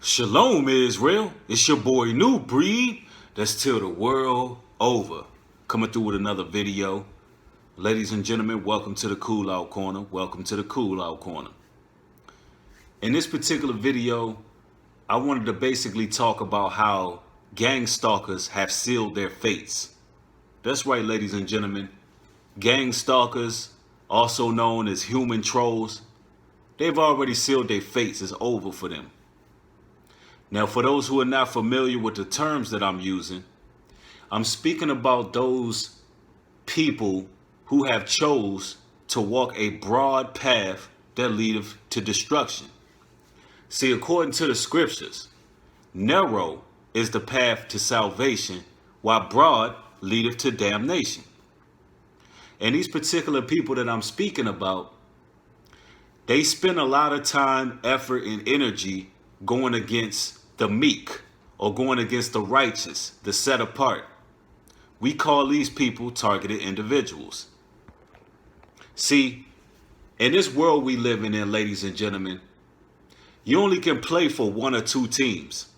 Shalom, Israel. It's your boy New Breed. That's till the world over. Coming through with another video. Ladies and gentlemen, welcome to the Cool Out Corner. Welcome to the Cool Out Corner. In this particular video, I wanted to basically talk about how gang stalkers have sealed their fates. That's right, ladies and gentlemen. Gang stalkers, also known as human trolls, they've already sealed their fates. It's over for them. Now, for those who are not familiar with the terms that I'm using, I'm speaking about those people who have chose to walk a broad path that leadeth to destruction. See, according to the scriptures, narrow is the path to salvation, while broad leadeth to damnation. And these particular people that I'm speaking about, they spend a lot of time, effort, and energy going against the meek, or going against the righteous, the set apart. We call these people targeted individuals. See, in this world we live in, ladies and gentlemen, you only can play for one or two teams.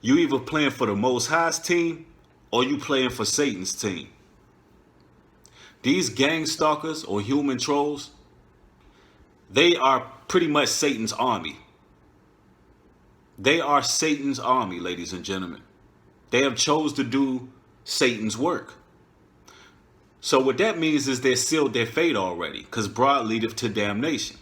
You either playing for the Most High's team, or you playing for Satan's team. These gang stalkers or human trolls, they are pretty much Satan's army. They are Satan's army, ladies and gentlemen. They have chose to do Satan's work. So what that means is they sealed their fate already, because broad leadeth to damnation.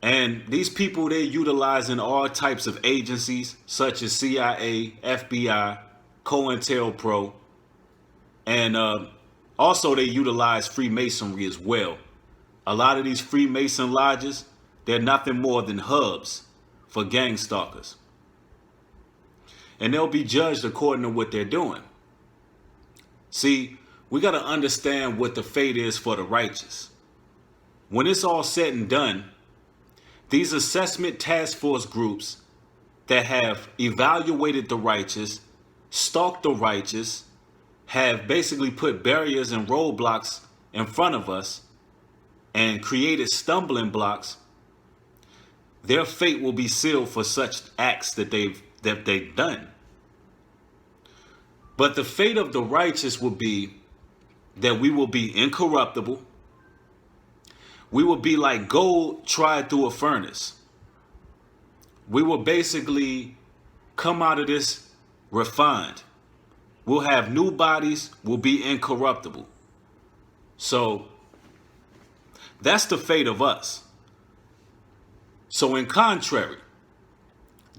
And these people, they're utilizing all types of agencies, such as CIA, FBI, COINTELPRO, and also they utilize Freemasonry as well. A lot of these Freemason lodges, they're nothing more than hubs for gang stalkers. And they'll be judged according to what they're doing. See, we got to understand what the fate is for the righteous. When it's all said and done, these assessment task force groups that have evaluated the righteous, stalked the righteous, have basically put barriers and roadblocks in front of us and created stumbling blocks, their fate will be sealed for such acts that they've done. But the fate of the righteous will be that we will be incorruptible. We will be like gold tried through a furnace. We will basically come out of this refined. We'll have new bodies. We'll be incorruptible. So that's the fate of us. So in contrary,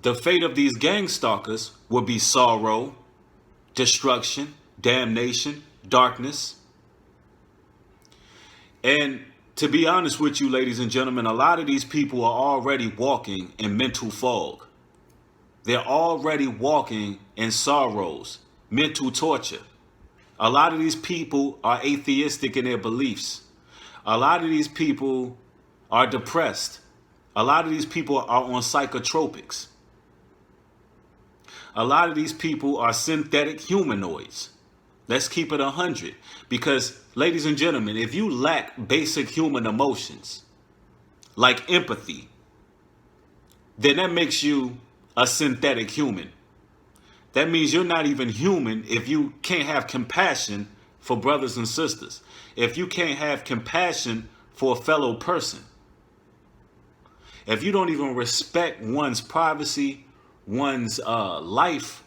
the fate of these gang stalkers will be sorrow, destruction, damnation, darkness. And to be honest with you, ladies and gentlemen, a lot of these people are already walking in mental fog. They're already walking in sorrows, mental torture. A lot of these people are atheistic in their beliefs. A lot of these people are depressed. A lot of these people are on psychotropics. A lot of these people are synthetic humanoids. Let's keep it 100. Because, ladies and gentlemen, if you lack basic human emotions, like empathy, then that makes you a synthetic human. That means you're not even human if you can't have compassion for brothers and sisters. If you can't have compassion for a fellow person. If you don't even respect one's privacy, one's life,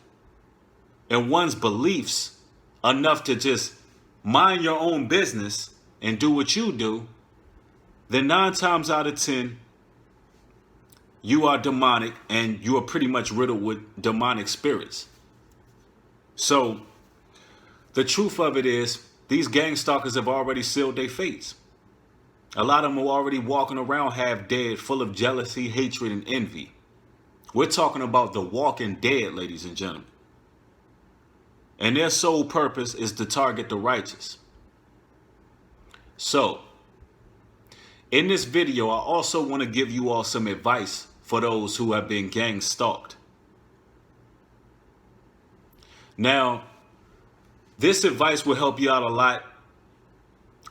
and one's beliefs enough to just mind your own business and do what you do, then 9 times out of 10, you are demonic and you are pretty much riddled with demonic spirits. So the truth of it is, these gang stalkers have already sealed their fates. A lot of them are already walking around half dead, full of jealousy, hatred, and envy. We're talking about the walking dead, ladies and gentlemen. And their sole purpose is to target the righteous. So, in this video, I also want to give you all some advice for those who have been gang stalked. Now, this advice will help you out a lot.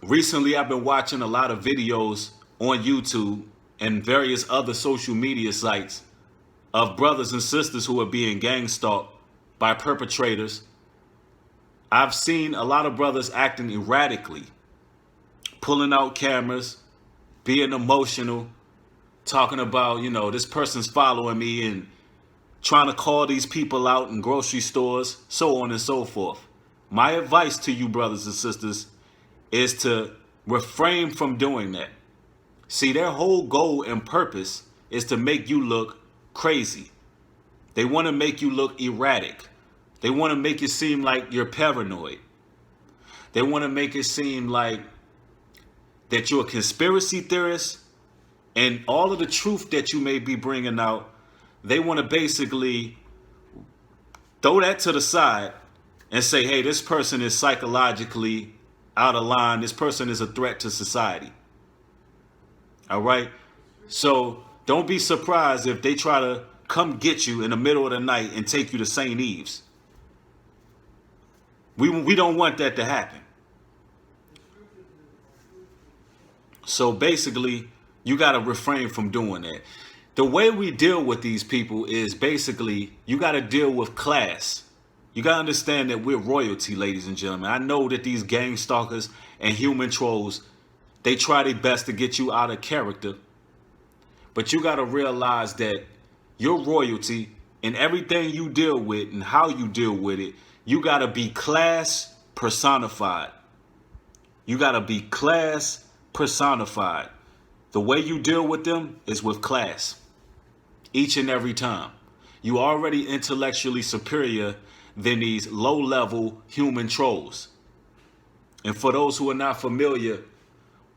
Recently, I've been watching a lot of videos on YouTube and various other social media sites of brothers and sisters who are being gang stalked by perpetrators. I've seen a lot of brothers acting erratically, pulling out cameras, being emotional, talking about, this person's following me and trying to call these people out in grocery stores, so on and so forth. My advice to you, brothers and sisters, is to refrain from doing that. See, their whole goal and purpose is to make you look crazy. They want to make you look erratic. They want to make it seem like you're paranoid. They want to make it seem like that you're a conspiracy theorist, and all of the truth that you may be bringing out, they want to basically throw that to the side and say, hey, this person is psychologically out of line. This person is a threat to society. All right. So don't be surprised if they try to come get you in the middle of the night and take you to St. Eve's. We don't want that to happen. So basically, you got to refrain from doing that. The way we deal with these people is basically, you got to deal with class. You got to understand that we're royalty, ladies and gentlemen. I know that these gang stalkers and human trolls, they try their best to get you out of character. But you got to realize that your royalty and everything you deal with and how you deal with it, you got to be class personified. You got to be class personified. The way you deal with them is with class. Each and every time. You already intellectually superior than these low-level human trolls. And for those who are not familiar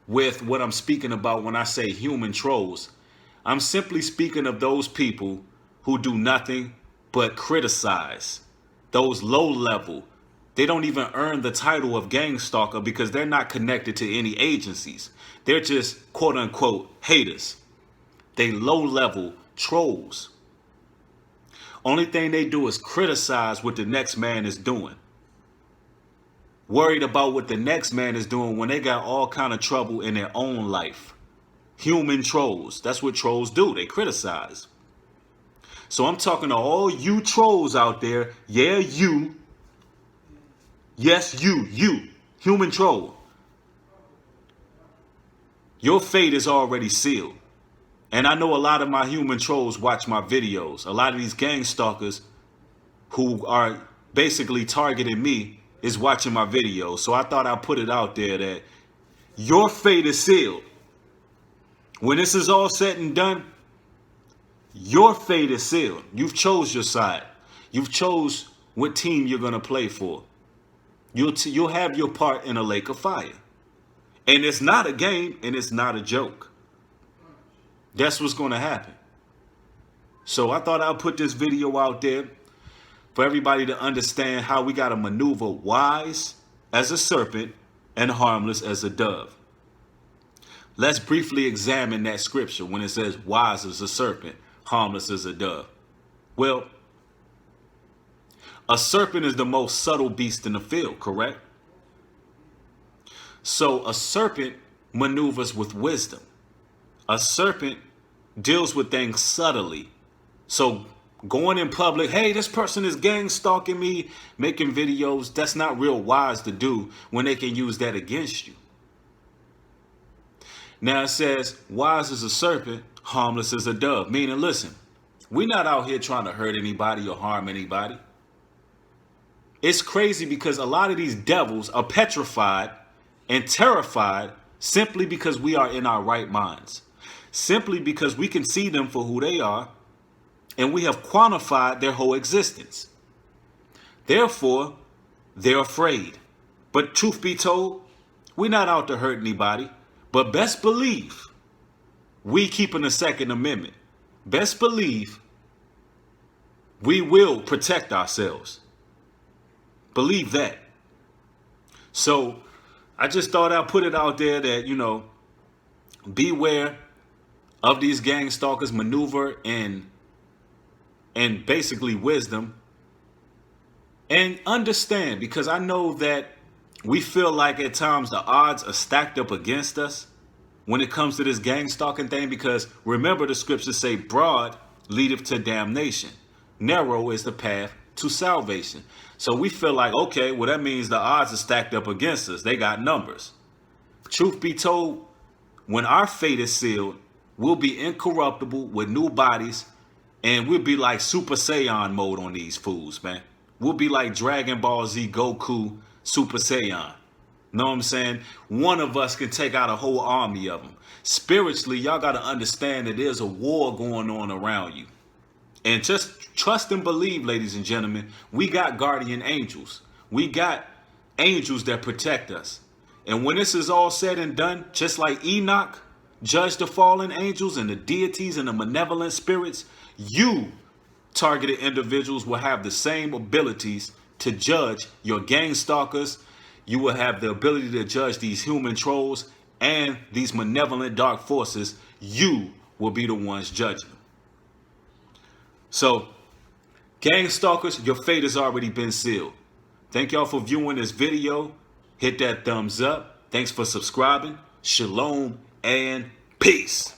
with what I'm speaking about when I say human trolls, I'm simply speaking of those people who do nothing but criticize. Those low-level. They don't even earn the title of gang stalker because they're not connected to any agencies. They're just quote-unquote haters. They low-level trolls. Only thing they do is criticize what the next man is doing. Worried about what the next man is doing when they got all kind of trouble in their own life. Human trolls. That's what trolls do. They criticize. So I'm talking to all you trolls out there. Yeah, you. Yes, you. Human troll. Your fate is already sealed. And I know a lot of my human trolls watch my videos. A lot of these gang stalkers who are basically targeting me is watching my videos. So I thought I'd put it out there that your fate is sealed. When this is all said and done, your fate is sealed. You've chose your side. You've chose what team you're going to play for. You'll have your part in a lake of fire. And it's not a game and it's not a joke. That's what's going to happen. So I thought I'd put this video out there for everybody to understand how we got to maneuver wise as a serpent and harmless as a dove. Let's briefly examine that scripture when it says wise as a serpent, harmless as a dove. Well, a serpent is the most subtle beast in the field, correct? So a serpent maneuvers with wisdom. A serpent deals with things subtly. So going in public, hey, this person is gang stalking me, making videos, that's not real wise to do when they can use that against you. Now it says, wise as a serpent, harmless as a dove. Meaning, listen, we're not out here trying to hurt anybody or harm anybody. It's crazy because a lot of these devils are petrified and terrified simply because we are in our right minds. Simply because we can see them for who they are and we have quantified their whole existence. Therefore, they're afraid. But truth be told, we're not out to hurt anybody. But best believe we keeping the Second Amendment. Best believe we will protect ourselves. Believe that. So I just thought I'd put it out there that, beware of these gang stalkers, maneuver and basically wisdom. And understand, because I know that we feel like at times the odds are stacked up against us when it comes to this gang stalking thing. Because remember, the scriptures say broad leadeth to damnation. Narrow is the path to salvation. So we feel like, okay, well, that means the odds are stacked up against us. They got numbers. Truth be told, when our fate is sealed, we'll be incorruptible with new bodies, and we'll be like Super Saiyan mode on these fools, man. We'll be like Dragon Ball Z Goku Super Saiyan. Know what I'm saying? One of us can take out a whole army of them. Spiritually, y'all got to understand that there's a war going on around you. And just trust and believe, ladies and gentlemen, we got guardian angels. We got angels that protect us. And when this is all said and done, just like Enoch judged the fallen angels and the deities and the malevolent spirits, you, targeted individuals, will have the same abilities to judge your gang stalkers. You will have the ability to judge these human trolls and these malevolent dark forces. You will be the ones judging them. So, gang stalkers, your fate has already been sealed. Thank y'all for viewing this video. Hit that thumbs up. Thanks for subscribing. Shalom and peace.